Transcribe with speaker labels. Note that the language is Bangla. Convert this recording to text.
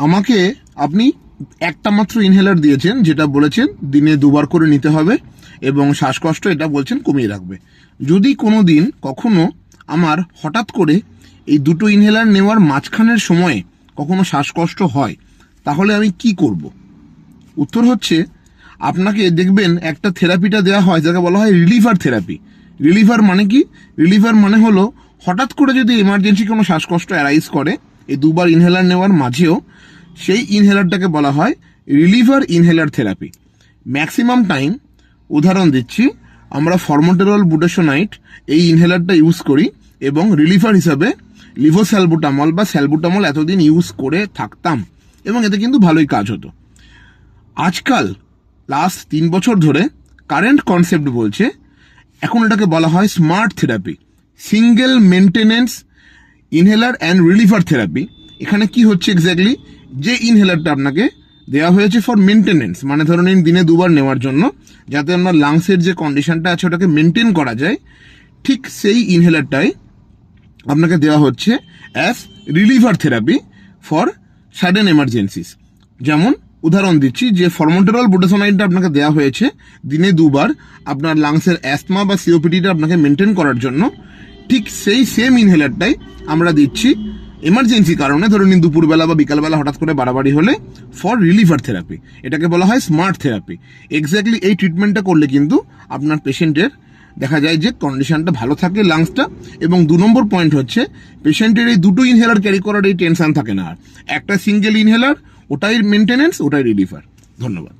Speaker 1: আমাকে আপনি একটা মাত্র ইনহেলার দিয়েছেন, যেটা বলেছেন দিনে 2বার করে নিতে হবে এবং শ্বাসকষ্ট এটা বলছেন কমিয়ে রাখবে। যদি কোনো দিন কখনো আমার হঠাৎ করে এই দুটো ইনহেলার নেওয়ার মাঝখানের সময়ে কখনো শ্বাসকষ্ট হয়, তাহলে আমি কি করব? উত্তর হচ্ছে, আপনাকে দেখবেন একটা থেরাপিটা দেওয়া হয় যাকে বলা হয় রিলিভার থেরাপি। রিলিভার মানে কি? রিলিভার মানে হলো হঠাৎ করে যদি এমার্জেন্সি কোনো শ্বাসকষ্ট অ্যারাইজ করে এই 2বার ইনহেলার নেওয়ার মাঝেও, সেই ইনহেলারটাকে বলা হয় reliever inhaler therapy. Maximum time, উদাহরণ দিচ্ছি, আমরা ফরমোটেরল বুটাসোনাইট এই ইনহেলারটা ইউজ করি এবং রিলিভার হিসাবে লিভোস্যালবুটামল বা স্যালবুটামল এতদিন ইউজ করে থাকতাম এবং এতে কিন্তু ভালোই কাজ হতো। আজকাল লাস্ট 3 বছর ধরে কারেন্ট কনসেপ্ট বলছে, এখন এটাকে বলা হয় smart therapy, single maintenance inhaler and reliever therapy. এখানে কি হচ্ছে এক্স্যাক্টলি, যে ইনহেলারটা আপনাকে দেওয়া হয়েছে ফর মেনটেনেন্স, মানে ধরুন দিনে 2বার নেওয়ার জন্য, যাতে আপনার লাংসের যে কন্ডিশনটা আছে ওটাকে মেনটেন করা যায়, ঠিক সেই ইনহেলারটাই আপনাকে দেওয়া হচ্ছে as reliever therapy for sudden emergencies. যেমন উদাহরণ দিচ্ছি, যে ফরমোটেরল বুটাসোনাইটটা আপনাকে দেওয়া হয়েছে দিনে 2বার আপনার লাংসের অ্যাস্তমা বা সিওপিডিটা আপনাকে মেনটেন করার জন্য, ঠিক সেই সেম ইনহেলারটাই আমরা দিচ্ছি এমার্জেন্সি কারণে, ধরুন দুপুরবেলা বা বিকালবেলা হঠাৎ করে বাড়াবাড়ি হলে, ফর রিলিভার থেরাপি। এটাকে বলা হয় স্মার্ট থেরাপি। এক্স্যাক্টলি এই ট্রিটমেন্টটা করলে কিন্তু আপনার পেশেন্টের দেখা যায় যে কন্ডিশনটা ভালো থাকে লাংসটা, এবং 2 নম্বর পয়েন্ট হচ্ছে পেশেন্টের এই দুটো ইনহেলার ক্যারি করার এই টেনশন থাকে না। আর একটা সিঙ্গেল ইনহেলার, ওটাই মেনটেনেন্স, ওটাই রিলিভার। ধন্যবাদ।